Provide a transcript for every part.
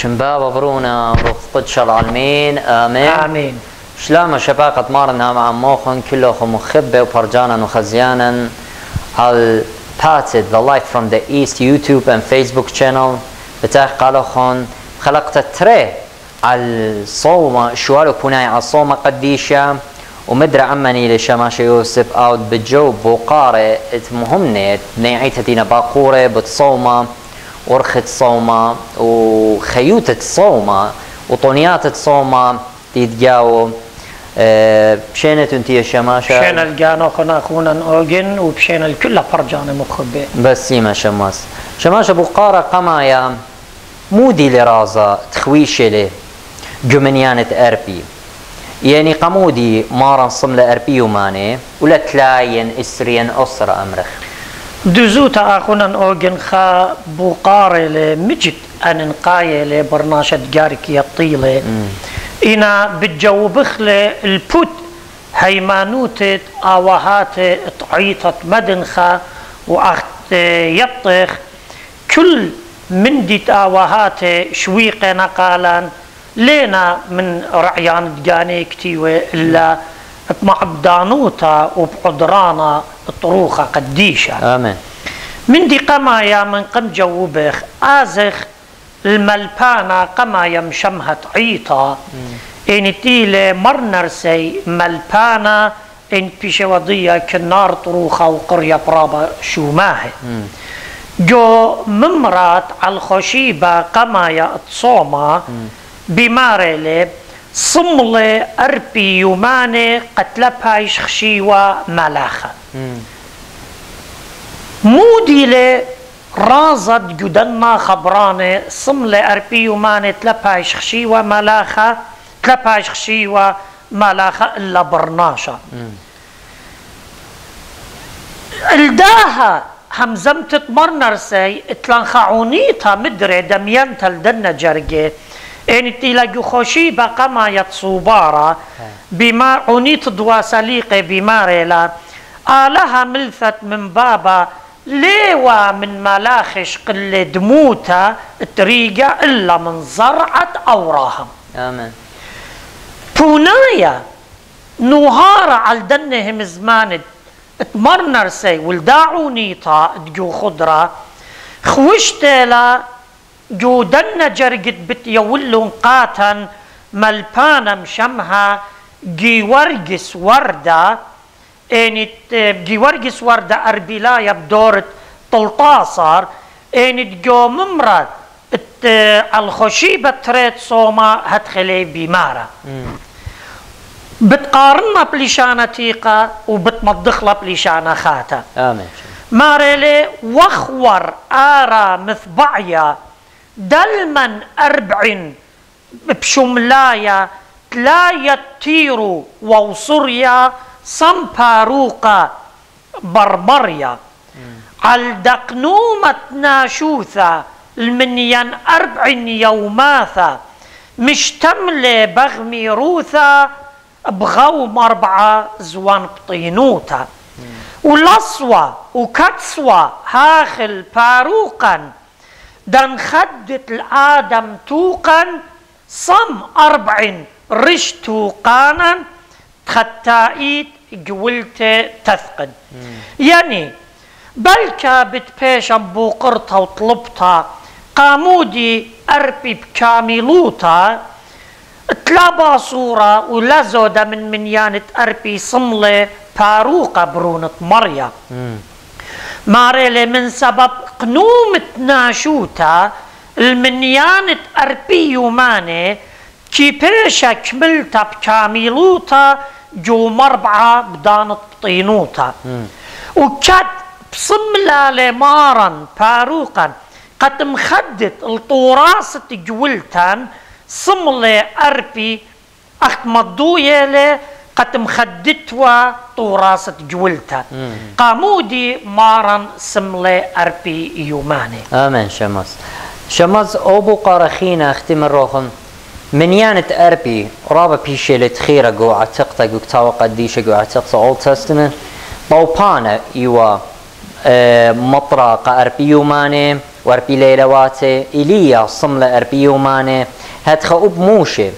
شمبابة برونا قدش العالمين آمين آمين. شلام شباقة مارنا مع موخن كلهم مخبة وبرجانا وخزيانا على باتد The Light from the East YouTube and Facebook channel بتاعي قالوخن خلقت تري على الصومة شوالو كوناي على الصومة قديشة ومدرى عمني لشماشي يوسف أو بجو بوقارة مهمنة نيعيتها دينا باقورة بتصومة ورخة صومة وخيوتة صومة وطونيات صومة تيتجاو بشينة انتي يا شماشة بشينة الجانا خنا خونا اوجن وبشينة الكل فرجانة مخبئ بس يما شماس شماشة بوقارة قمايا مودي لرازة تخويشة له جمنيانة أربي يعني قمودي مارن صملة أربي وماني ولا تلاين إسرين أسرة أمرخ دزوتا اخونا اوجن خا بوقارة لمجد انقاية لبرناشة جارك يطيلة إنا بتجوبخ البوت هيمانوتة آوهات تعيطت مدنخة وأخت يطخ كل من ديت آوهات شويقة نقالا لينا من رعيان دقاني كتيوة إلا بمعبدانوتا وبعدرانا طروخة قديشة آمين من دي قمايا من قم جوبخ آزخ الملبانة قما يمشمها عيطة إن تيلة مرنرسي ملبانة إن بيشوضية كنار طروخة وقرية برابة شوماهي جو ممرات على الخشيبة قما يتصوما بمارلي صملة أربي يوماني قتلبها يشخشيوة ملاخة مودي رازد جدنا خبرانه صملة أربي ومانة تلبايش خشيوة ملاخة تلبايش خشيوة ملاخة إلا برناشة الداها همزمت مرنرسي اتلانخعونيتها مدري دميانتا لدنا جرقي ان تلاقي خشيبة قما يتصوبارا بما عنيت دوا سليقة بماريلا آلها ملثت من بابا ليوا من ملاخش قل دموتا تريقة إلا من زرعة أوراهم آمين بونايا نهار على دنهم زمان تمرنرسي ولداعونيتا جو خضرة خوشتلا جو دن جرقت بت يولون قاتا ملبانا مشمها جي ورقس وردة انت جيورجس وردة أربيلايا بدورة 13 انت جو ممرات الخشيبة تريد صوما هتخلي بمارة بتقارننا بليشانة تيقة وبتمضخلا بليشانة خاتا آمين ماريلي وخور آرا مثبعيا دلمن 40 بشملايا تلايا تيرو ووصريا صمباروقة بربريا عالدقنومة ناشوثة المنيان 40 يوماثة مشتملة بغمي روثة بغوم 4 زوان بطينوتا ولصوة وكتسوة هاخل باروقا دان خدت الآدم توقا صم 40 رش توقانا تختائيت جولت تثقن يعني بلكا بتبيشن بوقرتها وطلبتها قامودي أربي بكاملوتا تلابا صورة ولزودة من منيانة أربي صملة باروقة برونة مريا ماريلي من سبب قنومة ناشوتا المنيانة أربي يوماني كي بيشا كملتا بكاملوتا جو 4 بدانت طينوتا وكاد بصملا لمارا باروقا قد مخدت الطوراسة جولتان صملة أربي أخت مضوية لي قد مخدتوا طوراسة جولتان قامودي مارا صملة أربي يوماني آمين شماس أبو قارخينا اختم الروخم منيانة أربي رابا بيشيلة خيرة جو عتقتا جو كتاوة قديشة جو عتقتا Old Testament بوبانا يوا مطرقة أربي يوماني واربي ليلواتي إليا صملة أربي يوماني هاتخا أب موشي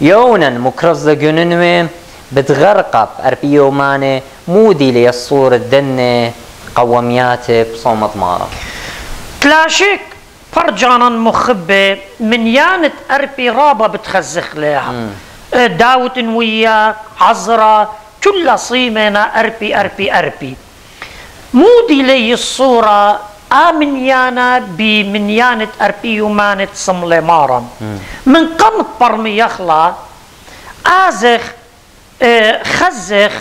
يونا مكرز جننوي بتغرقب أربي يوماني مودي لي الصور الدنة قومياتي بصومت مارا تلاشيك فرجانا مخبة من يانت أربي رابا بتخزخ لها داوت ويا عزرا كل صيمنا أربي مودي لي الصورة آمن يانا بمن يانت أربي يومانت صملة مارا من قمت برمي يخلا آزخ خزخ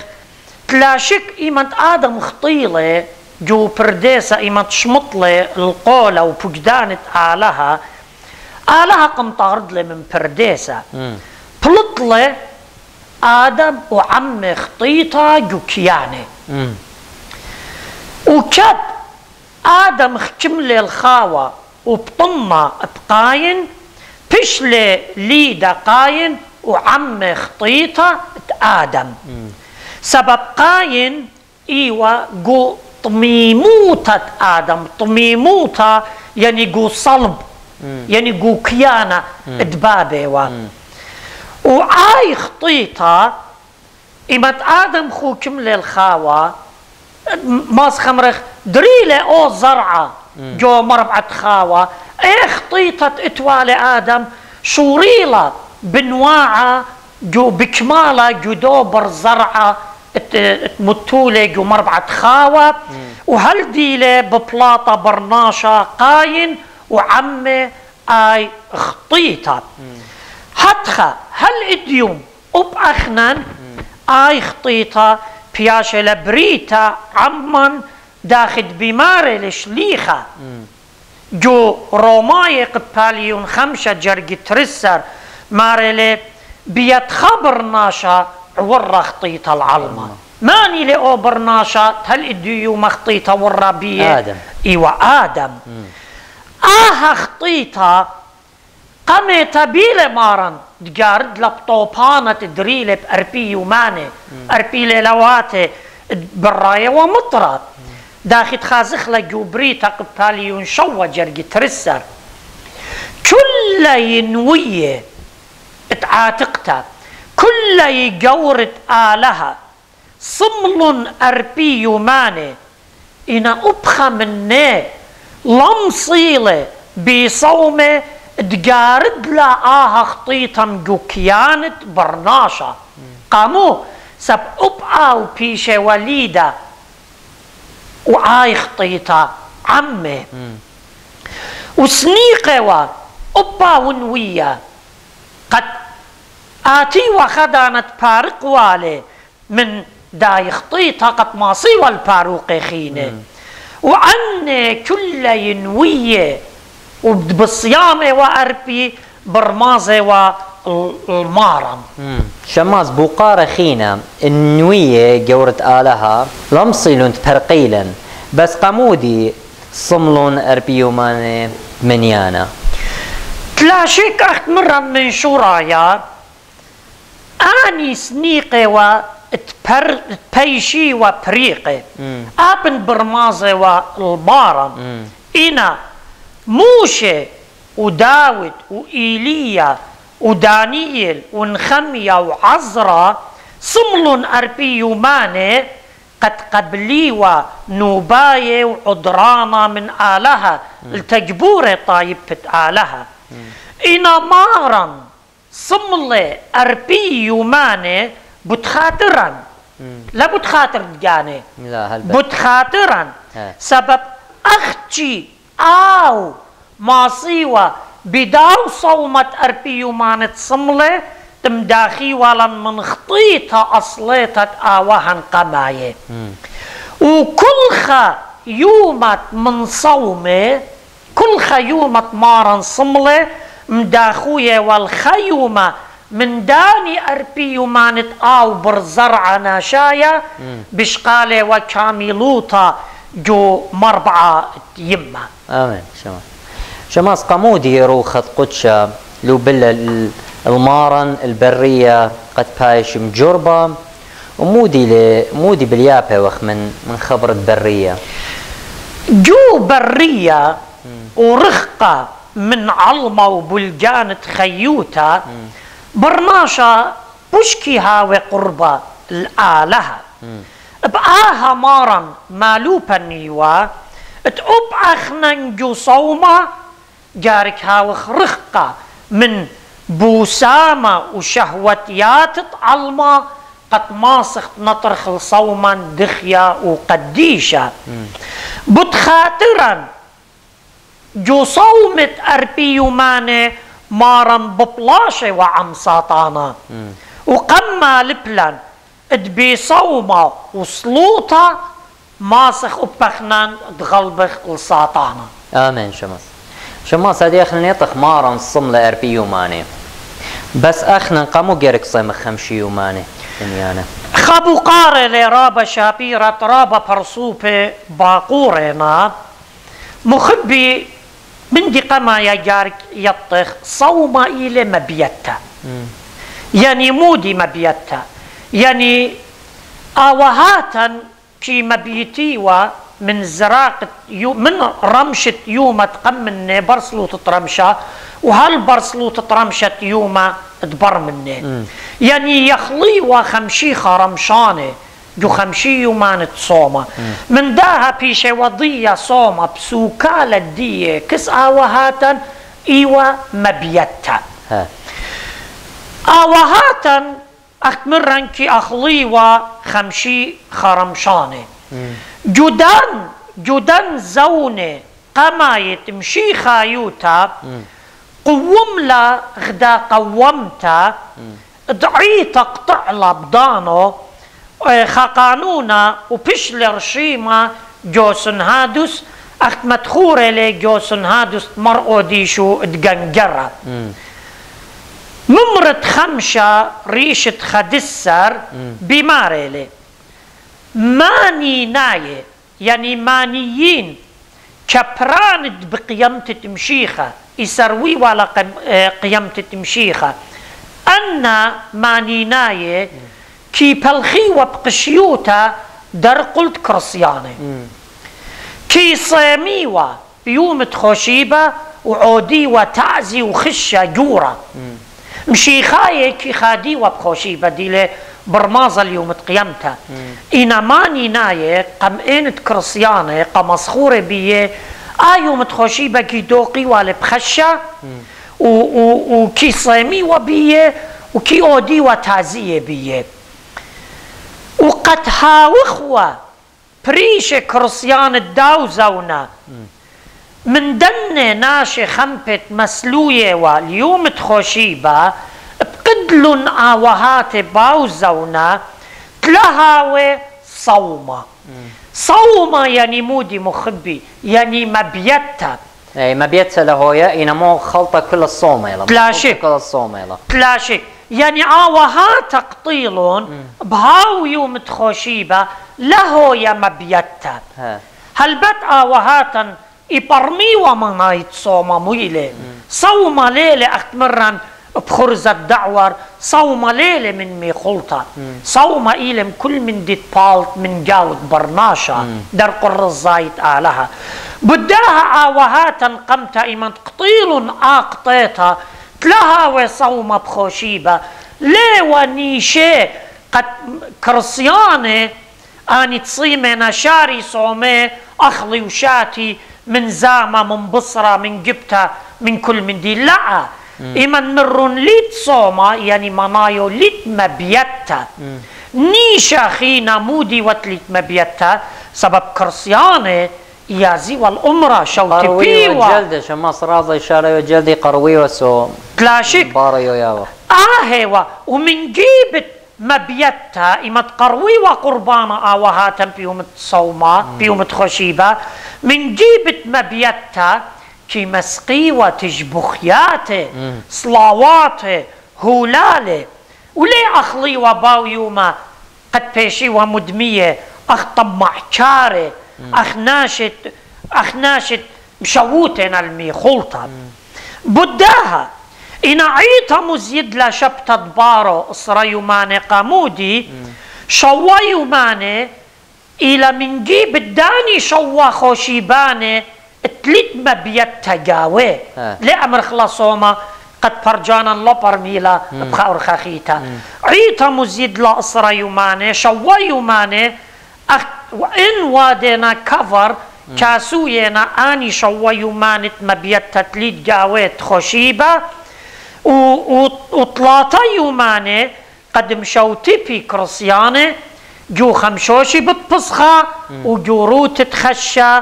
تلاشك إيمانت آدم خطيلة جو برديسة إيمانت شمطلة القولة وفقدانت آلها قم طارد لي من برديسة بلطلة آدم وعم خطيطة جو كياني وكب آدم خكملي الخاوة وبطمة بقاين بشلي ليدا قاين وعم خطيطة آدم سبب قاين إيوة جو طميموتة آدم طميموتة يعني جو صلب يعني جو كيانة دبابة وعاي خطيطة إمت آدم خو كملي الخاوة ماس خمرخ دريلة أو زرعة جو مربعة خاوة ايه خطيطة اتوالي آدم شوريلة بنواعة جو بكمالة جو دوبر زرعة متولة جو مربعة خاوة وهل ديلة ببلاطة برناشة قاين وعمة آي خطيطة هتخا هل اديوم أخنن آي خطيطة بياشة لبريتا عمان داخد بماري لشليخة جو روماي قباليون 5 جرقي ترسر ماري بيت خبر ناشا ورا خطيطة العلمة ماني لأو برناشا هل اديو مخطيطة ورا بيه آدم ايوه آدم خطيطة قمت بيلة مارن تجارد لبطوبانة تدريلة بأربي يوماني أربي ليلواتي براية ومطرة داخل خازخ لجوبريتا قباليون شوى جرقي ترسر كل ينوية اتعاتقتا كل يجورت آلها صمل أربي يوماني إنا أبخى مني لمصيلة بصومة تجارد لا خطيطة جو كيانت برناشة قامو سب أبقى وبيشة وليدة وعاي خطيطة عمي وسنيقة وأبقى ونوية قد آتي وخدانت بارق والي من داي خطيطة قد ماصي والباروق خينة وعني كل ينوية وبالصيامة وأربي برمازة والمارم شماز بوقارة خينا النوية جورة آلها لمصيلون تبرقيلا بس قمودي صملون أربي يومان منيانا تلاشيك أخت مرة من شورايا أني سنيقة وتبيشي وبريقة أبن برمازة والمارم إنا موشة وداود وإيليا ودانييل ونخمية وعزرا صمل أربي يوماني قد قبليوا نوباية وعدرانا من آلها التجبورة طايبة آلها إنا مارا صمل أربي يوماني بتخاطرا لا بتخاطر دقاني لا بتخاطرا سبب أختي أو ماصيوة بداو صومة أربي يومانة صملة تمداخي ولا من خطيطة أصليتة آوهن قماية وكل يومت من صومة كل يومت مارن صملة مداخوية والخيومة من داني أربي يومانة آو برزرع ناشايا بشقالة وكاملوطة جو مربعة يمة آمين شماس قمودي روخت قدشة لو بلا المارن البرية قد بايش مجربة ومودي باليابة وخ من خبرة برية جو برية ورخقة من علمة وبلجانة خيوتا برناشا بشكي هاوي قربة الآلهة بآها مارا مالوبا نيوا تقوب أخننجو صوما جارك هاوخ رخقة من بوسامة وشهوتيات علمة قد ماسخ نطرخ صوما دخيا وقديشة بتخاطرا جو صومت أربي يوماني مارا ببلاشة وعم ساطانا وقما لبلان ادبي صومة وصلوطة ماسخ أبخنان تغلبخ الساطانا. آمين شماس هذه أخنا يطخ مارا صم لأربي يوماني بس أخنا قامو جيرك صيم خمشي يوماني دنيانا خابو قارة لرابة شابيرة رابة برصوبة باقورنا مخبي من دي قما يجارك يطخ صوما إلى مبيتا يعني مودي مبيتا يعني آوهاتا كي مبيتيوا من زراقة من رمشة يوما تقمني برسلو تترمشة وهل برسلو تترمشة يوما تبر مني يعني يخليوا خمشيخة رمشانة جو خمشي يومان تصومة من داها بيشي وضية صومة بسوكالة دية كس آوهاتا إيوا مبيتا آوهاتا أكمرن كي أخليوا خمشي خرمشانة جودان زونة قمايت مشي خايوتا قوم لا غدا قومتا دعي تقطع لبضانو خاقانونا وبشل رشيما جوسن هادوس أخت مدخورة لي جوسن هادوس مرقو ديشو اتقنقرة ممرت خمشة ريشة خدسر بماري لي ماني ناية يعني مانيين كبران بقيمة تمشيخة يسروي ولا قيمة تمشيخة أنا ماني ناية كي بلخي وبقشيوتا در قلت كرسياني كي صيميوا بيوم تخوشيبة وعودي وتعزي وخشة جورة مشيخاية كي خادي وبخوشيبة ديلي برمازة اليوم تقيمتها إنا ماني ناية قم إنت كرسيانة قم مصخورة بيه يوم تخوشيبة كي دوقي والي بخشة وكي صيمي وبيه وكي أودي وتعزية بيه وقد هاوخوا بريشة كرسيان الداوزونا من دنة ناشي خمبت مسلوية واليوم تخوشيبة بقدلن آوهات باوزونا تلهاوي صومة صومة يعني مودي مخبي يعني مبيتا اي مبيتا لهويا إنما خلطة كل الصومة تلاشك كل الصومة تلاشك يعني آوهات قطيلون بهاو يوم تخوشيبة لهويا مبيتا هل بات آوهاتا إبرمي وما يتصوم مويلة صوم ليلة أكمرا بخرز الدعور صوم ليلة من مي خلطة صوم إيلم كل من ديت بالت من جاود برناشا در قر الزايد آلها بداها آوهاتا قمت إيمان قطيل آقطيتا تلها وصوم بخوشيبة ليه ونيشي قد كرسياني أني تصيمي نشاري صومي أخلي وشاتي من زامة من بصرة من جبتة من كل من دي لا إيمان مرون ليت صومة يعني منايو ليت مبيتا نيشا خينا مودي وتليت مبيتا سبب كرسياني يازي والأمرة شوتي بيوا جلدة شماس رازي شاريو جلدي قروي وسو تلاشك باريو ياوا هوا ومن جيبت مبيتا إما تقروي وقربانا آوهاتا بيوم تصوما بيوم تخشيبة من جيبت مبيتا كي مسقي وتجبخياته صلاواته هولاله ولي أخلي وباو يوما قد بيشي ومدمية أخ طمع شاري أخ ناشت مشووتنا المي خلطة بداها إن عيطة مزيد لا شبت دبارو إصرا يوماني قامودي شوا يوماني إلى من جيب الداني شوا خوشيباني تلت ما بيتجاوي لأمر خلاصوما قد برجانا لبر ميلا بخاور خاخيتا عيتا مزيد لا أسرى يماني شوا يماني وإن وادينا كفر كاسوينا آني شوا يمانت ما بيتتلت جاويت خشيبة وطلاتا يماني قد مشوتي في كرسياني جو خمشوشي بتبصخا وجو روت تخشى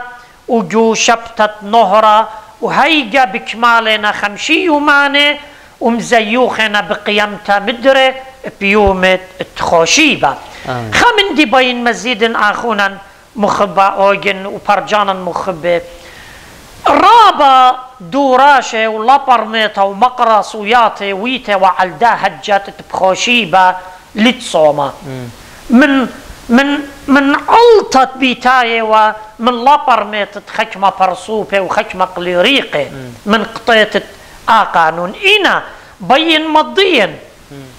وجو شبتة نهرة وهيجا بكمالنا خمشي يوماني ومزيوخنا بقيمتا مدري بيومة تخوشيبة خمن دي بين مزيد آخونا مخبا أوجن وبرجانا مخبة رابا دوراشة ولابرميتا ومقرصوياتي ويتا وعلدا هجات بخوشيبة لتصوما من علطة بيتاية ومن لابرميت خشمة برصوبة وخشمة قليريقة من قطية قانون إنا بين مضيا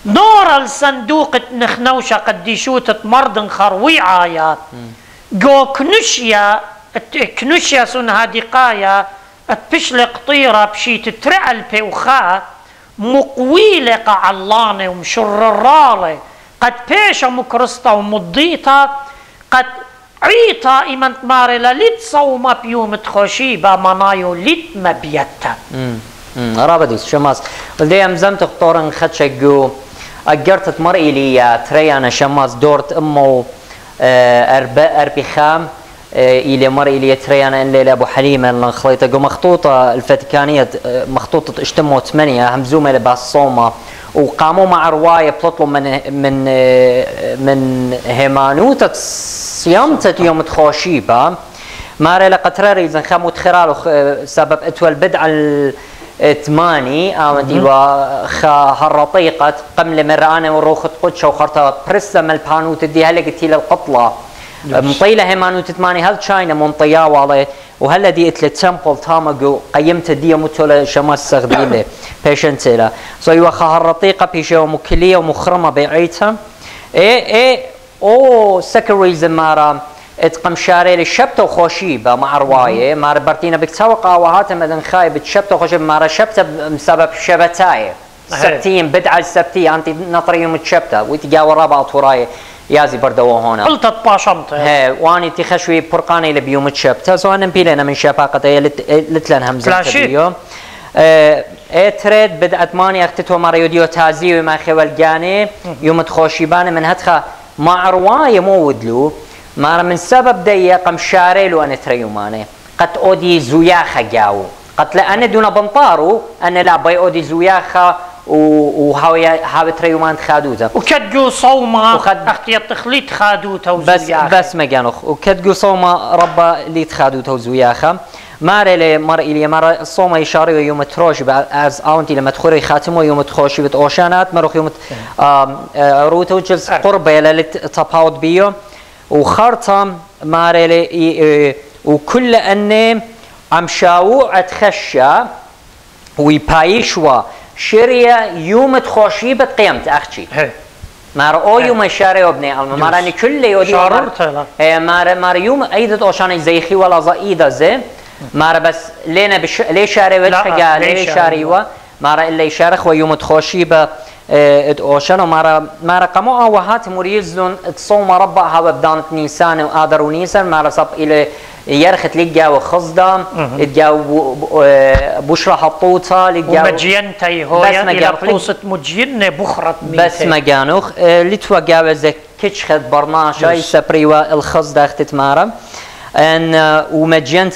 نور الصندوق نخنوشة قديشوتة مرضن خرويعايا جو كنشيا سن هادقايا اتبشل قطيرة بشي تترعل بيوخا مقويلة قعلانة ومشررالة قد بيشا مكرستا ومضيتا قد عيتا إيمان تمارلا لت صوما بيوم تخوشيبا منايو لت مبيتا رابدوس شماس ولدي أمزمت خطورن خدشقو أجرت مرئي لي تريانا شماس دورت أمو أربي خام إلى مرئي لي تريانا إن ليلة أبو حليمة لنخليطة جو مخطوطة الفاتيكانية مخطوطة اشتمو 8 همزومة لباس صوما وقاموا مع رواية بتطلب من هيمانوتة صيامتة يوم تخوشيبا ماري لقتراري إذا خاموت خرالو سبب اتوى البدع الثماني ديوا هالرطيقة قمل مرانة وروخة قدشة وخرطة برسة مالبانوت دي هلا قلتي للقطلة مطيلة هيمانوت ثماني هل تشاينا منطيا والله وهلا دي اتل تمبل تامجو قيمت دي متولا شماس سغديله بيشنتلا سو يوا هالرطيقة بيشة ومكلية ومخرمة بعيتها او سكري زمارة اتقم شاري للشبتة وخوشيبة مع رواية مع برتينا بكتوقع وهاتم مدن خايب شبتة وخوشيبة مع شبتة بسبب شبتاية سبتين بدعة السبتية انت نطري يوم الشبتة ويتجاور رابع طوراية يازي بردوا هنا قلت طاشمت واني تخشوي برقاني لبيوم الشبتة سو انا مبيلنا من شفاقة لتلن همزة اليوم تريد بدأت ماني اختتو مع ريوديو تازي وما خوال جاني يوم تخوشيبان من هتخا مع رواية مودلو مارا من سبب دي قم شاريلو أنا تريوماني قد أودي زوياخة جاو قد لأنا دون بنطارو أنا لا باي أودي زوياخة وهاوي تريومان خادوتا وكدجو صوما أختي التخليط خادوتا وزوياخة بس مجانوخ وكدجو صوما ربا اللي تخادوتا وزوياخة ماري لي مرئي لي مرة الصوما يشاري يوم تروش از أونتي لما تخوري خاتمه يوم تخوشي بتأوشانات مروخ يوم روتو جلس قربة للتباوت بيو وخرطة ماري وكل أني عم شاوع تخشى ويبايشوا شريا يوم تخوشي بتقيمت أختي مار او يوم شاري وابني مار أني كل يودي مار يوم أيضا أوشاني زيخي ولا زايدة زي مار بس لينا ليه شاري وتحقا ليه شاري مار إلا يشارخ ويوم تخوشي اوشان ومارا قموها وهات مريزون تصوم ربع هوا بدانت نيسان وقادر ونيسان مارا صب الى يرخت لقا وخصدا لقا بشرى حطوطه لقا ومجينتي هو الى قوصه مجين بخرت بس مجانوخ لتوقع زك كتشخد برناشا يسبريوا الخصدا اختت مارا ان ومجينت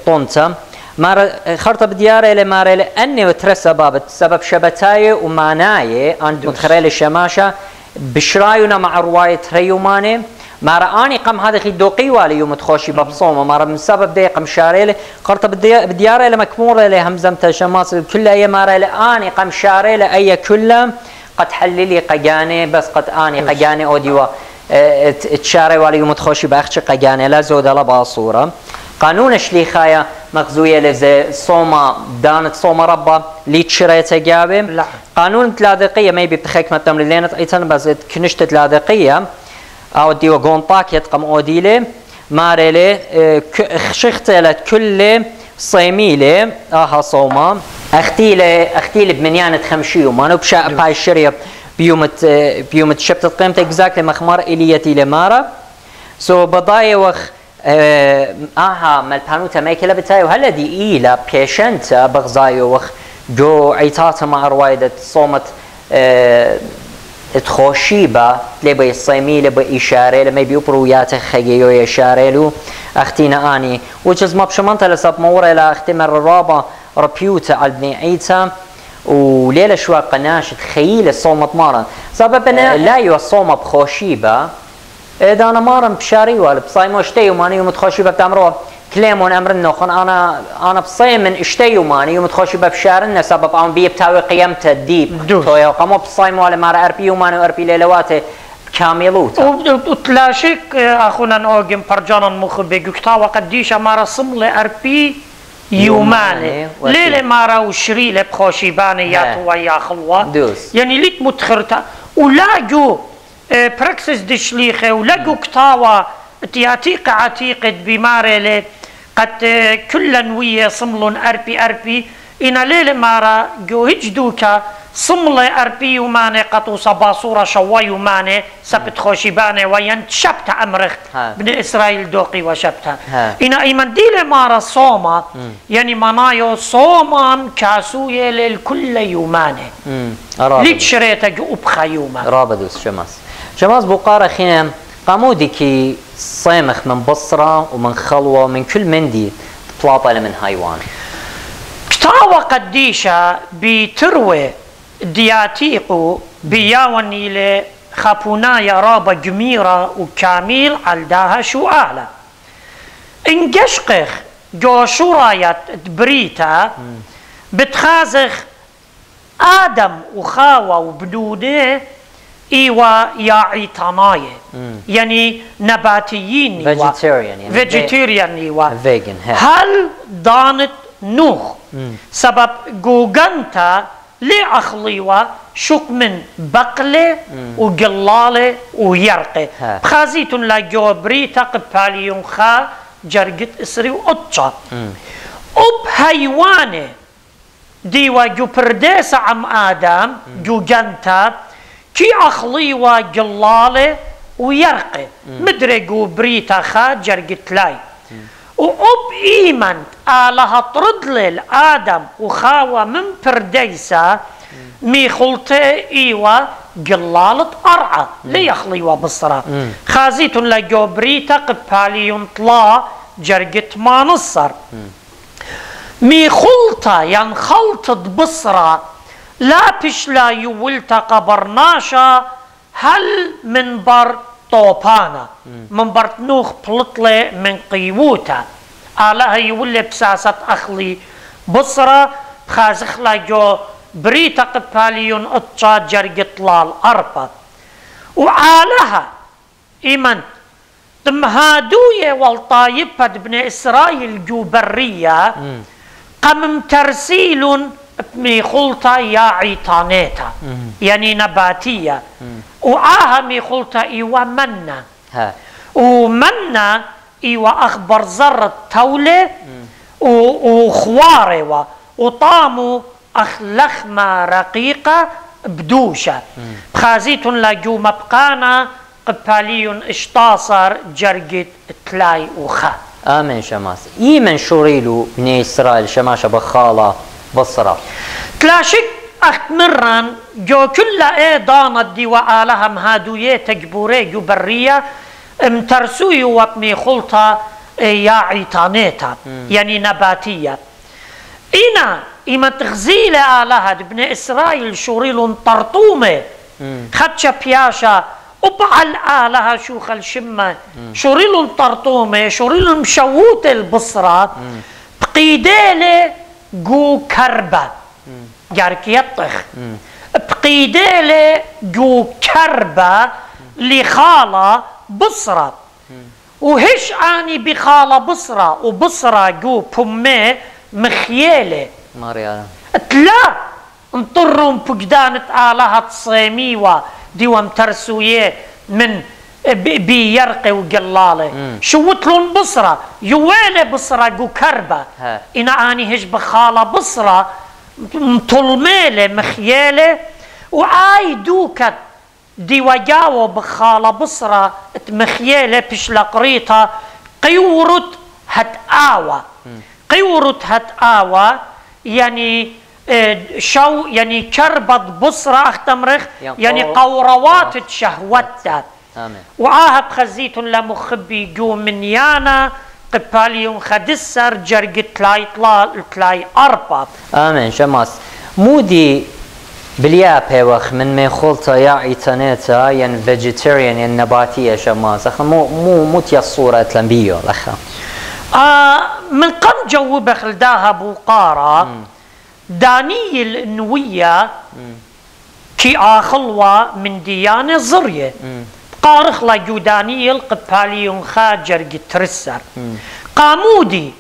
طونتا مار خرطة بديارة إلى مار إلى أني وترسى بابت سبب شبتاي وماناي عند متخريل الشماشة بشراينا مع رواية ريوماني مار أني قم هذا خي دوقي والي يوم تخوشي ببصومة مار من سبب ده قم شاريلي خرطة بديارة إلى مكمورة إلى همزمة شماس كلها أي مار إلى أني قم شاريلي أي كلها قد حللي قجاني بس قد أني قجاني أوديوا تشاري والي يوم تخوشي بأخش قجاني لا زود لا باصورة قانون شليخايا مخزوية لزي صوما دانت صوما ربا لي تشريته جابي قانون تلاذقية ما يبي بتخيك ما تمر لين ايتن بس كنشت تلاذقية او ديو قونطاك يتقم اوديلي ماريلي شختلت كل صيميلة صومة اختيلي بمنيانة خمشيو ما نبشا باي الشريب بيوم شبت قيمة اكزاكتلي مخمار إليتي لمارا سو بضاي وخ مالبانوتا ميكلا بتاي وهلا دي إيلا بيشنت بغزايو وخ جو عيتاتا مع روايدة صومت تخوشيبا لبي الصيمي لبي إشارة لما بيوبرو ياته خيجيو يشارة له أختينا أني وجز ما بشمنتا لسب مورا إلى أختمر الرابع ربيوتا على بني عيتا وليلة شوى قناش تخيل الصومة مارن سببنا لا يو الصومة بخوشيبا إذا أنا مارن بشاري ولا بصايمو اشتيو ماني يوم تخوشيبا بتعمروا كلامون أمر النخن أنا بصيم من اشتيو ماني يوم تخوشيبا بشارنا سبب أنا بيبتاوي قيمته الديب تويا قاموا بصايمو ولا مار أربيو ماني وأربي ليلواته كاملوتا وتلاشيك أخونا نوجم برجانا مخبي كتاوى قديش أمارا صملة أربي يوماني ليلة مارا وشريلة بخوشيباني ياتوا يا خلوة يعني ليت متخرتا ولاجو براكسس دشليخة ولاجو كتاوى تياتيق عتيقة بماري قد كلا ويا صملون أربي إن ليلة مارا جو هجدوكا صملة أربي يوماني قطو صباصورة شوا يوماني سبت خوشيباني وين شبت أمرخ بن إسرائيل دوقي وشبتها إن إيمان ديلة مارا صوما يعني منايو صوما كاسوية للكل يوماني ليت شريتا جو أبخا يوما رابدوس شماس بقارة خينام قامودي كي صيمخ من بصرة ومن خلوة من كل مندي تطلاطة من هايوان كتاوى قديشة بتروي دياتيقو بياوني لخابونايا رابا جميرة وكامل عالداها شوالة انقشقخ جو شرايات بريتا بتخازخ آدم وخاوة وبنودة إيوا يا عيطاناية يعني نباتيين فيجيتيريان إيوا هل دانت نوخ سبب جوجنتا لأخليوا شق من بقلة وقلالة ويرقة بخازيتون لا جوبريتا قباليون خا جرقت إسري وقطشا هيوانه ديوا جو پرديس عم آدم جو جنتا كي أخليوا قلالة ويرقة مدري جو بريتا خا جرقت لاي إيمان آلها تردل آدم وخاوة من پرديسا مي خلطة إيوا قلالة أرعى ليخليوا بصرة خازيتون لجوبريتا قباليون طلا جرقت ما نصر مي خلطة يعني خلطة بصرة لا بش لا يولتا قبرناشا هل من بر طوبانا من بر تنوخ بلطلة من قيوتا آلها يولي بساسة أخلي بصرة خازخ لا جو بريتا قباليون اتشا جرقت لال أربا وعالها إيمان تم هادوية والطايبة بن إسرائيل جو برية قم ترسيل مي خلطة يا عيطانيتا يعني نباتية وعاها مي خلطة إيوا منا ومنا إيوا أخبر زر تولة وخوارة وطامو أخ لخمة رقيقة بدوشة بخازيتون لاجو مبقانا قباليون اشتاصر جرقت تلاي وخا آمين شماس إيمن شوريلو من إسرائيل شماشة بخالة بصرة تلاشك أختمران جو كل دانت دي وآلها مهادوية تجبوري جو برية امترسوي وابمي خلطة يا عيطانيتا يعني نباتية إما تغزيل آلها ابن إسرائيل شوريل طرطومة خدشة بياشا وبعل آلها شوخ الشمة شوريل طرطومة شوريل مشووت البصرة بقيدالة جو كربة جارك يطخ بقيدالة جو كربة لخالة بصرة وهش آني بخالة بصرة وبصرة جو بمي مخيالة ماريانا تلا انطرهم بقدانة آلهة صيميوة ديوام ترسوية من بيرقي وقلاله شوتلون بصرة يويله بصرة جو كربة إنا أني هج بخالة بصرة مطلميله مخياله وآي دوكت دي وجاو بخالة بصرة مخياله بش لقريطة قيورت هت آوى قيورت هت آوى يعني شو يعني كربت بصرة اختمرخ يعني قوروات شهوتها وعاها بخزيت لمخبي جو من يانا قباليون خدسر جرق تلاي أرباب آمين شماس مودي بليا بيوخ من ميخولتا يا عيتانيتا ين فيجيتيريان ين نباتية شماس أخا مو تيا الصورة تلمبيو لخا من قم جوب خلداها بوقارا دانيل النوية كي آخلوا من ديانة زرية قارخ لا جو دانيل قباليون خاجر جترسر قامودي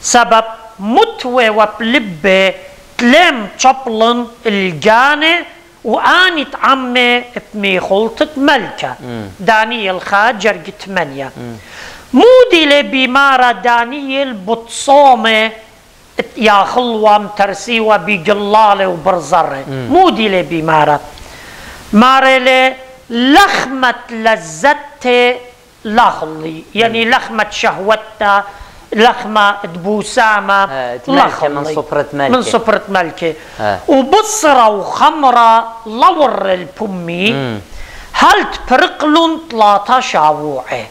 سبب متوى وبلبه تلم تشبلن الجانة وآني تعمي بميخولتة ملكة دانيل خاجر جتمانيا مودي لبيمارة دانيل بتصومه يا خلوة مترسيوة بجلالة وبرزرة مودي لبيمارة ماري لخمة لذته لخلي يعني لخمة شهوتها لخمة دبوسامة من صفرة ملكة من صفرة ملكة وبصرة وخمرة لور البمي هل تبرقلون 13 عوعي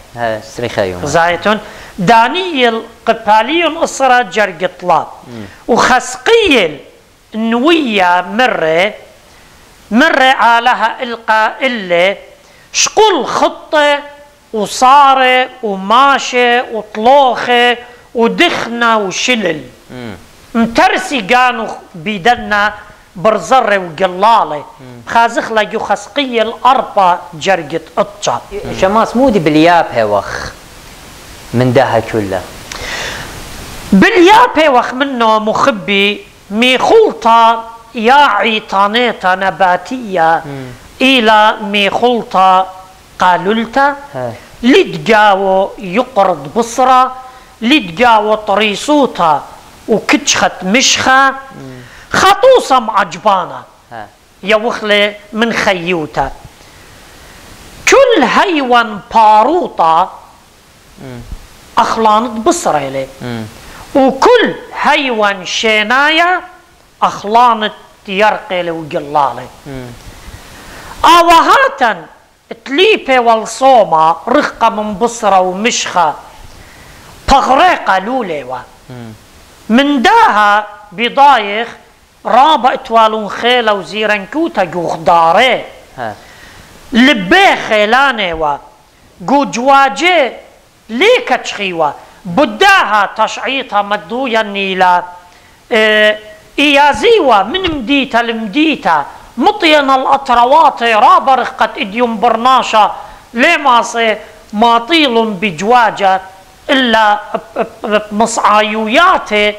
زايتون دانيل قباليون أسرة جرق طلاب وخسقيل نوية مرة علىها إلقى إلا شقول خطة وصارة وماشة وطلوخة ودخنة وشلل مترسي كانوا بيدنا برزرة وقلالة خازخ لجو خسقية الأربع جرقت قطشة شماس مودي بالياب هوخ من دها كله بالياب هوخ منه مخبي ميخولطة يا عيطانيتا نباتية إلى ميخولطة قالولتا لتجاو يقرض بصرة لتجاو طريسوتا وكتشخت مشخة خطوصة معجبانة يوخلي من خيوتا كل هيوان باروطة أخلانت بصرة لي وكل هيوان شينايا أخلانت يرقي وقلالي آوهاتا تليبي والصومة رخقة من بصرة ومشخة بغريقة لوليوة من داها بضايخ رابع توالون خيلة وزيرنكوتا جو خداري لبي خيلانيوة جو جواجي ليكا تشخيوة بداها تشعيطها مدويا النيلة إيازيوة من مديتا لمديتا مطينا الأطروات رابا رخقة إديوم برناشا لماصي ماطيل بجواجة إلا بمصعايوياتي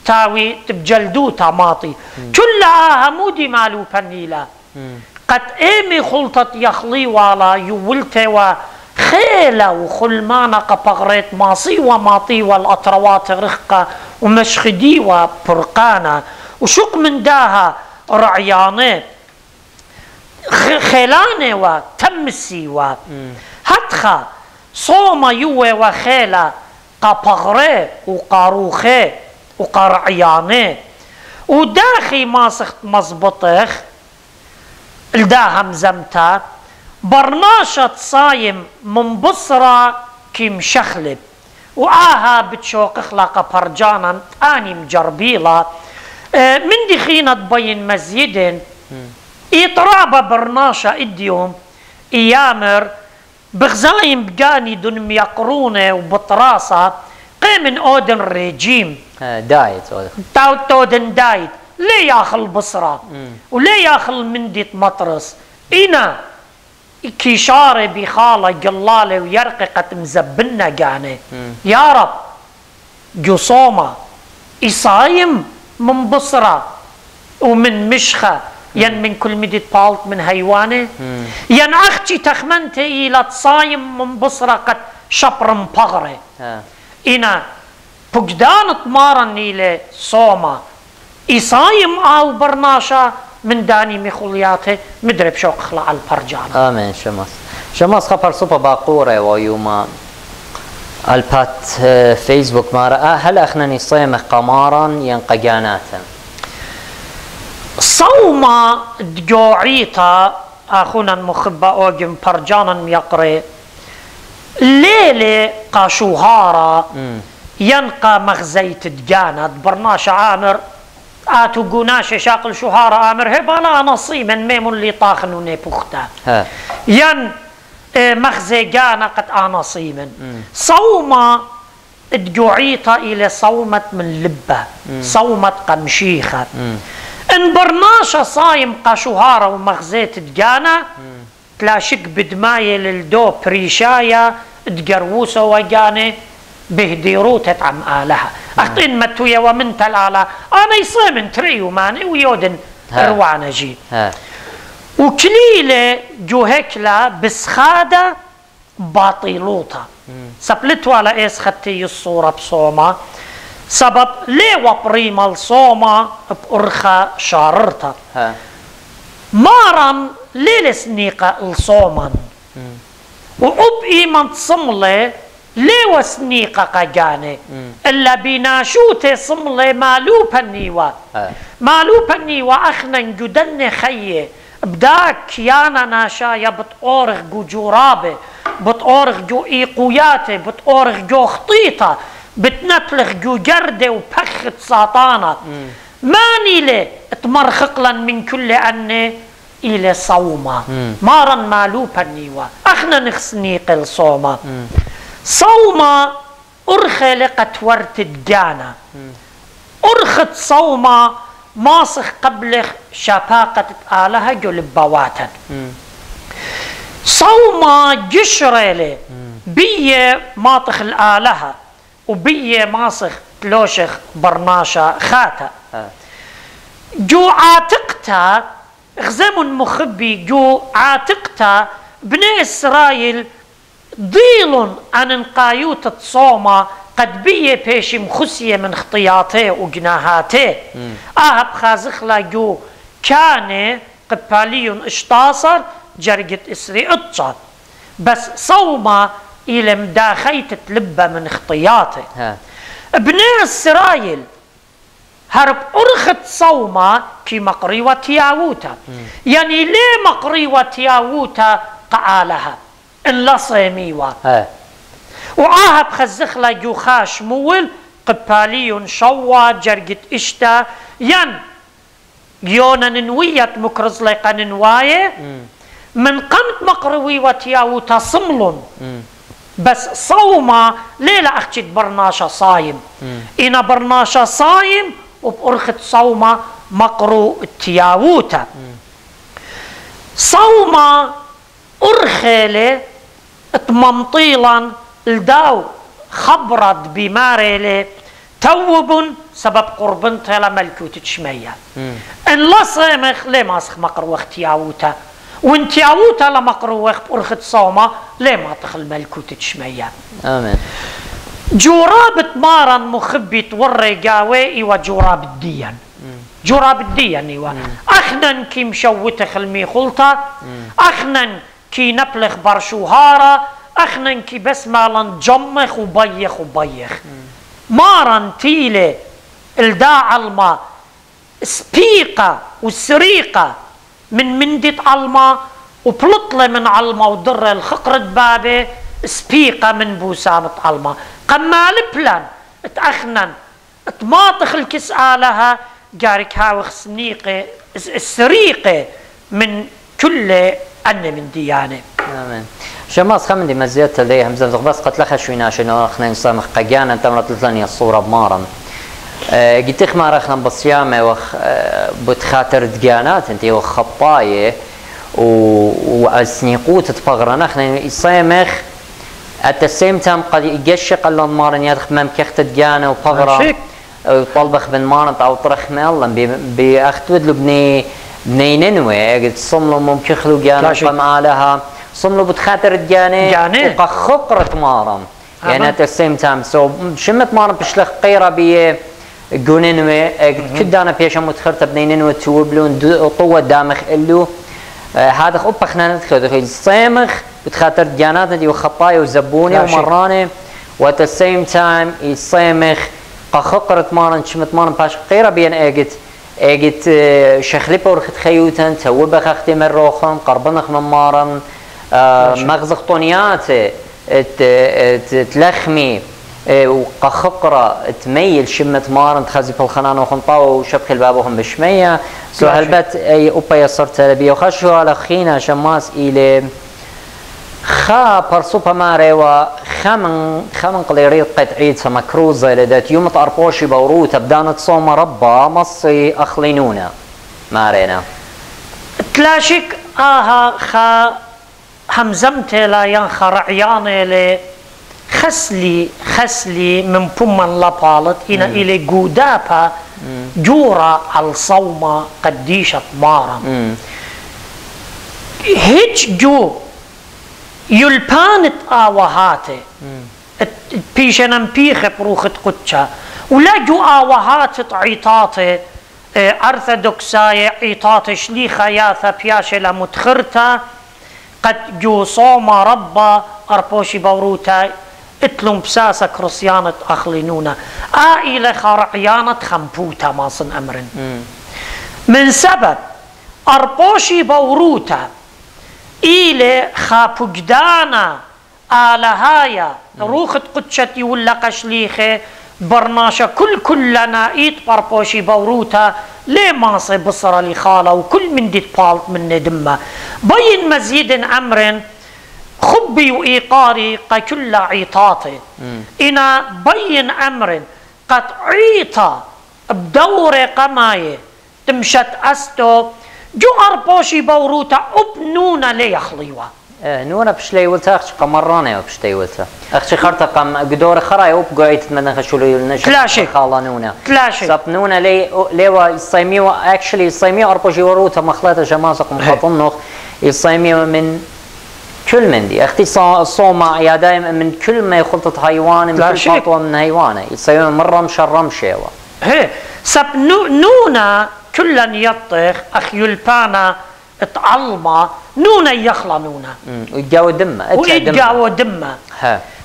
تاوي تبجلدوتا ماطي كلها مودي مالو فنيلة قد إيمي خلطت يخلي والا يولتي وخيلة وخلمانة قبغريت ماصي وماطي والأطروات رخقة ومشخدي وبرقانة وشق من داها رعياني خيلاني وتمسي هتخا صوما يوه وخيلة قبغري وقاروخي وقرعياني وداخي ماسخت مزبطخ الداها مزمتا برناشة صايم من بصرة كي مشخلب وآها بتشوق اخلاق برجانا اني مجربيلة من دي خينة تبين مزيدين إطرابة برناشة إديوم إيامر بغزايم بقاني دون ميقرونة وبطراسة قيمن أودن ريجيم دايت تودن دايت ليه ياخل بصرة وليه ياخل منديت مطرس إنا كيشارة بخالة قلالة ويرققة مزبنة قاني يا رب جصومة إصايم من بصرة ومن مشخة ين من كل مدة بالت من هيوانه ين أختي تخمنت إلى تصايم من بصرة قد شبر مبغرة إنا بقدان تمارن إلى صومة إصايم أو برناشا من داني مخولياته مدرب شوق خلع البرجان آمين شماس خبر صوبة باقورة ويوما البات فيسبوك مارا هل أخنني صيمة قمارا ينقجاناتا صوما دجوعيتا أخونا المخبة أوجم برجانا يقري ليلة قاشوهارا ينقى مغزيت دجانا برناش عامر آتو قناش شاقل شهارا آمر هبالا نصي من ميمون اللي طاخنو نيبوختا ين مغزي جانا قد آنصي من صوما دجوعيتا إلى صومت من لبة صومت قمشيخة ان برناشا صايم قاشوهارا ومغزيت دجانا تلاشك بدماية للدو بريشايا دقروسة وجاني بهديروت عم آلها أخطين متويا ومنت الآلة أنا يصيم تريو ماني ويودن روانا جي وكليلة جو هكلا بسخادة باطيلوطة سبلتوا على إيس خدتي الصورة بصومة سبب ليه وبريم الصومة بأرخى شاررتا مارن ليه لسنيقة الصومن وأب إيمان تصملي ليه وسنيقة قجاني إلا بناشوتي صملي مالوبا نيوة مالوبا نيوة أخنا جدن خيه بداك يانا ناشايا بتأورغ جو جرابه بتأورغ جو إيقوياته بتأورغ جو خطيطة بتنتلخ جو جردة وبخت ساطانة ماني لي تمرخقلا من كل أني إلى صومة مارا مالوبا نيوة أخنا نخسنيق الصومة صومة أرخي لقت ورت الجانا أرخت صومة ماسخ قبل شفاقة آلها جل بواتا صومة جشريلي بيه ماطخ الآلهة وبيه ماسخ تلوشخ برناشا خاتا جو عاتقتا غزم مخبي جو عاتقتا بني إسرائيل ضيل عن انقايوت صومة قد بيه بيش مخسية من خطياته وجناهاته أهب خازخلا جو كان قبالي اشتاصر جرقت إسري اتصال بس صومة إلى مداخيت تلبى من خطياته بني إسرائيل هرب أرخت صومة كي مقريوة تياوتا يعني ليه مقريوة تياوتا قالها إن لا صيميوة وعاهب خزخلا جو خاش مول قبالي شوا جرقت اشتا ين يونا ننوية مكرز ليقا ننواية من قمت مقروي وتياوتا صملون بس صومة ليلة أختي برناشا صايم إنا برناشا صايم وبأرخت صومة مقرو تياوتا صومة أرخيلي اتممطيلا الداو خبرت بماريلي توب سبب قربنت لملكوت شمية ان لا صيمخ ليه ماسخ مقروخ تياوتا وان تياوتا لمقروخ بأرخت صومة ليه ما تخل ملكوت شمية آمين جوراب مارن مخبي توري جاوي وجوراب الدين جوراب الدين ايوا اخنن كي مشوتخ الميخلطة اخنن كي نبلخ برشوهارة اخنن كي بس مالن جمخ وبيخ مارن تيلي الداع الماء سبيقة وسريقة من مندت علما وبلطلة من علما ودر الخقرة بابه سبيقة من بوسامة علما قمال بلان اتأخنن اتماطخ الكس آلها جارك هاوخ سنيقة السريقة من كل أن من ديانة آمين شماس خمدي مزيت ليه همزة بس قتلخ شوينا شنو اخنا نسامخ قجانا تمرت لثانية الصورة بمارن قلت لك ما رخنا بصيامه وخ بتخاطر دجانات انت وخ خطايه واسنيقوت تفغرنا اخنا يصيمخ at the same time قد يقشق اللون مارن يدخ مم كخت دجانه وفغره وطلبخ بن مارن او طرخ ميلا بأخت ودلو بني بنيننوي قلت صملو ممكن خلو جانا قمع لها صملو بتخاطر جاني وقخقرت مارم يعني at the same time so شمت مارم بشلخ قيرة بي جونينوي كدانا بيشا متخرت بنيننوي توبلون قوة دامخ إلو هذا خب خنا ندخل صيمخ بتخاطر جانات دي وخطايا وزبوني ومراني و at the same time يصيمخ قخقرت مارن شمت مارن باش قيرة بين اجت شخلبة ورخت خيوتن توبخ اختي من روخن قربنخ من مارن مغزق طونيات تلخمي وقخقرة تميل شمت مارن تخزي بالخنان وخنطاو وشبخ البابهم بشمية سو هالبت اي اوبا يصرت لبي وخشوا على خينا شماس الى خا برسوبا ماري خمن قليريط قطعيد سمكروزة لدات يوم تأربوشي بوروت بدانت صوم ربا مصي أخلينونا مارينا تلاشك خا همزمت لا ينخر عياني لي خسلي من بومن لابالت إنا إلي قودابا جورا الصومة قديشة مارا هيج جو يلبانت آوهاتي بيشنم بيخ بروخت قدشا ولا جو آوهات عيطاتي أرثوذكساية عيطاتي شليخة ياثا بياشة متخرتا قد جو صوما ربا أربوشي بوروتا اتلم بساسة كرسيانة أخلينونا آئلة خرعيانة خمبوتا ماصن أمرن من سبب أربوشي بوروتا إلى خابجدانا آلهايا روخت قدشتي ولا قشليخي برناشا كلنا إيت بربوشي بوروتا ليه ماصي بصرة لخالة وكل من دي تبالت من دمه بين مزيد أمر خبي وإيقاري كل عيطاتي إنا بين أمر قد عيطا بدور قماية تمشت أستو جو أربوشي بوروتا أبنونا ليخليوا نونا بشلي ولتا أخش قمرانة وبشتي ولتا أخش خرطة قم قدور خراي وبقايت من خشولو كلاشي خالا نونا كلاشي سب نونا ليوا يصيميو actually يصيميو أربوشي بوروتا مخلطة جماسق مخاطنخ يصيميو من كل من دي اختي صومع يا دائما من كل ما يخلطة حيوان من كل خطوة من حيوانه يصيمون من رمش الرمشة هي سب نونا كلا يطخ أخ يلبانا اتعلما نونا يخلا نونا ويتجاو دمه ويتجاو دمه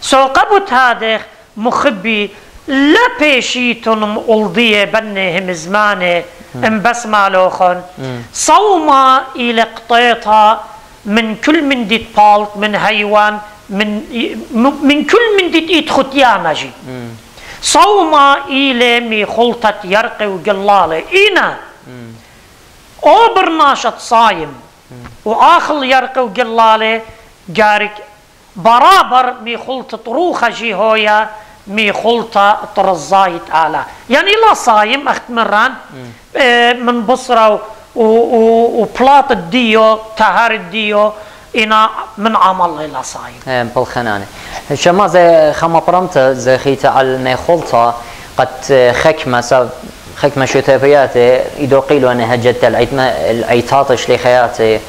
سو قبط هذا مخبي لا بيشيتون مقلضية بنهم زمانه انبسما لوخن صوما إلى قطيطها من كل من دي تبالت من حيوان من كل من دي تيت ختيانا جي صوما إلى مي خلطة يرقي وقلالة إنا أو برناشة صايم وآخل يرقي وقلالة جارك برابر مي خلطة روخة جي هويا مي خلطة طرزايت آلا يعني لا صايم أخت مران من بصرة وبلاط الديو تهار الديو إنا من عمل لا صايم بالخنانة شما زي خما برمت زي خيتا على مي خلطة قد خكمة شتابياتي إذا قيلوا أنها هجت العيطاطش لخياتي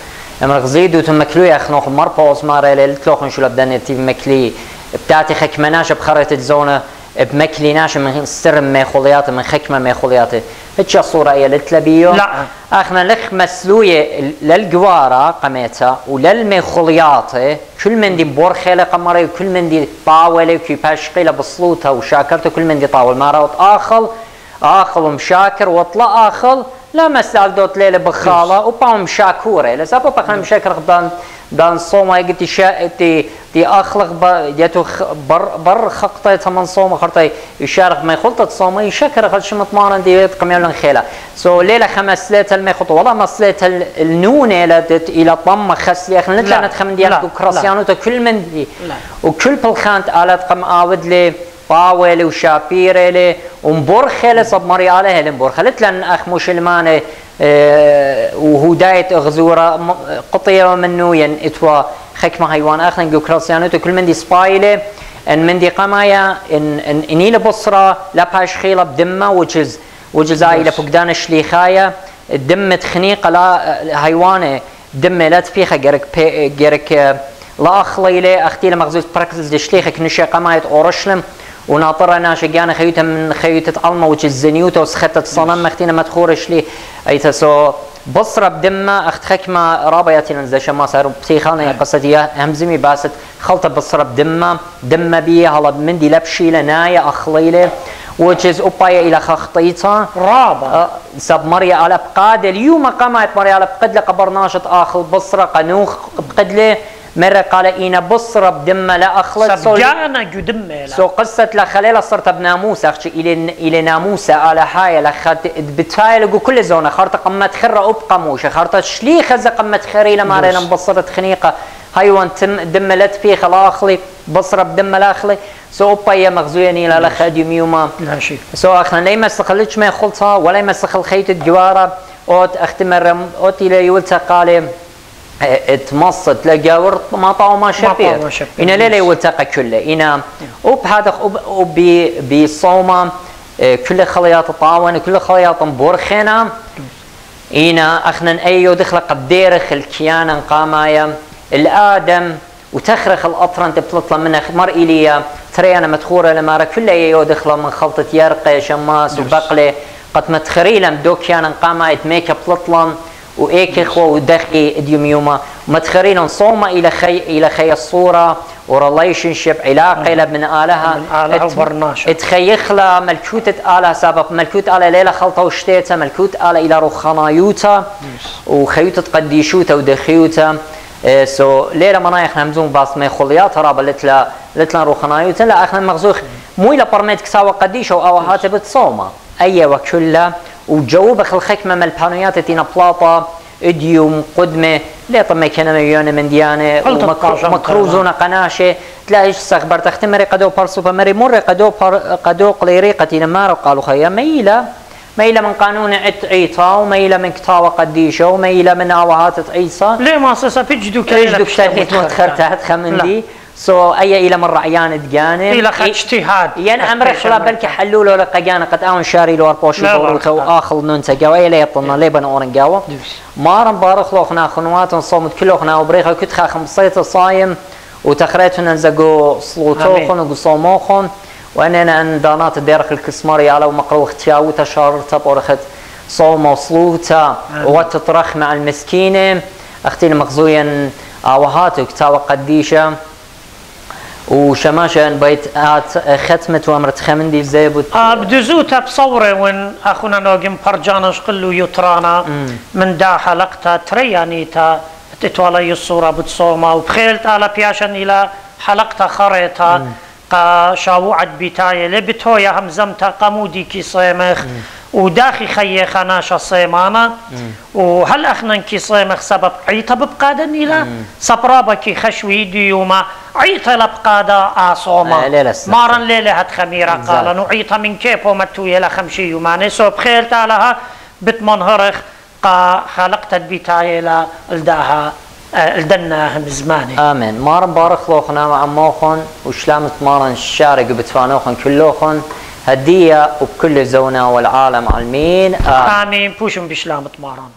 أمرك زيدو تمكلوي أخنوخ مربوص ماري لتلوخن شو لبداني تيب مكلي بتاعتي خكمناش بخريطة الزونة بمكليناش من سر ميخولياتي من خكمة ميخولياتي هتش الصورة هي لتلبيو لا أخنا لخ مسلوية للجوارة قميتها وللميخولياتي كل من دي بورخيلة قمري وكل من دي طاولة وكي باشقيلة بصلوتها وشاكرته كل من دي طاول ماراوت آخل ومشاكر واطلع آخل لا مسال دوت ليلة بخالة وبام مشاكورة لسبب بقى مشاكر دان صوما يجي تي أخلق يتو بر خقطة من صوما خرطة يشارك ما يخلط صوما يشكر خل شمت مارن دي قميلن خيلة سو ليلة 5 ليلة المخط والله مصليت النونة إلى طم خسلي أخنا نتلا نتخمن ديالك وكراسيانو كل من دي وكل بالخانت آلات قم آود لي طاولة وشابيرة ومبرخلة صب مريالة هل مبرخلة لأن أخ مشلمانة وهداية غزورة قطية منو ين إتوا خكمة حيوان آخر نجو كراسيانوتو كل من دي سبايلة إن من دي قمايا إن إنيل بصرة لا باش خيلة بدمة وجز عائلة فقدان الشليخاية دمت خنيقة لا هيوانة دمة لا تفيخة جرك لا أخليلة أختي لمغزوز براكتس دشليخك نشاق مايت أورشلم وناطرة ناشقانة خيوتها من خيوتة علمة وجه الزنيوتة وسختة صنم مختينة مدخورش لي أيتا سو بصرة بدمة أخت خكمة رابياتي لنزاشا ما صاروا بسيخانة قصتي همزمي باست خلطة بصرة دمة بيه هلا مندي لبشي لناية أخليلة وجز أبايا إلى خخطيطة رابع سب مريا على بقاد اليوم قامت مريا على بقد لقبر ناشط آخر بصرة قنوخ بقد له مرة قال إينا بصرة بدمة لا أخلط سبجانا جدمة سو قصة لخليلة صرت بناموس أخشي إلى ناموسة على حاية لخد بتايل كل زونة خارطة قمت خرة أبقموش خارطة شلي خزة قمت خريلة ما رينا بصرة خنيقة هايوان تم دمة لا تفيخ لا أخلي بصرة بدمة لا أخلي سو أبايا مغزويني لا لخد يوم لا شيء سو أخنا لا يمسخلتش ما خلطها ولا يمسخل خيط الجوارة أوت أختمر أوت إلى يولتا قال اتمصت لجاور ما طاو ما شبير إن لا يولتقى كله إن هذا بصومة كل خليات طاون كل خليات بورخنا إن أخنا أيو دخل قديرخ الكيان قامايا الآدم وتخرخ الأطرن تبطل منه مرئيلية ترى أنا مدخورة لما كل أيو دخل من خلطة يرقة شماس وبقلة قد متخريلم دوكيان قامايا ميك بطلن وإيك إخوة ودخي إديوم يوما متخرين صومة إلى خي الصورة وريليشن شيب علاقة إلى من آلها اتخيخ لا ملكوتة آلها سبب ملكوت آلها ليلة خلطة وشتيتها ملكوت آلها إلى رخنايوتا وخيوتة قديشوتا ودخيوتا سو ليلة منايخ همزون باس ما يخليات رابا لتلا رخنايوتا لا أخنا مغزوخ مو إلى برميت كساوة قديشة أو هاتبت صومة أي وكلها وجواب الخكمة من البانويات تينا بلاطة اديوم قدمة ليه طمي كنا مليون من ديانة ومكروزون قناشة تلاقيش سخبر تختمري قدو برسوبة مري مر قدو قليريقة تينا مارو قالوا خيا ميلة من قانون عيطا وميلة من كتاوة قديشة وميلة من آوهات عيسى ليه ما سيسا بيجدو كتاهيت متخرتها خمندي سو أي إلى من رعيان دجانة إلى اجتهاد يعني أمر خلا بالك حلوله لقجانة قد أون شاري لور بوش بوروته وآخر ننتجوا أي لا يطلنا ليبن أورن جوا ما رم بارخ لوخنا خنوات صومت كلوخنا وبريخة كت خم صيت صايم وتخريتنا نزجو صلوتوخن وقصوموخن وأننا أن دانات ديرخ الكسماري على ومقروخ تياو تشارت بورخت صوم وصلوتا وتطرخ مع المسكينة أختي المخزويا وهاتك تاو قديشة وشماشة بيت ختمة وامرت خمندي زيبوت بدزوتا بصورة وين أخونا نوجم برجانش قلو يطرانا من دا حلقتا تريانيتا تتوالي الصورة بتصوما وبخيلت على بياشن إلى حلقتا خريتا قا شاوعد بتاية لبتويا همزمتا قمودي كي صيمخ وداخي خيه خناشا صيمانا وهل اخنا كي صيمخ سبب عيطة ببقادا نيلا سبرابا كي خشوي ديوما عيطة لبقادا آصوما مارن ليلة هاد خميرة قالا نعيطة من كيبو متوية لخمشي يوماني سو بخيلت علىها بتمنهرخ قا خلقت البتاية لداها الدنا هم زماني آمين مارن بارخ لوخنا مع موخن وشلامت مارن شارق بتفانوخن كلوخن هدية وبكل زونة والعالم عالمين آمين بوشم بشلامت مارن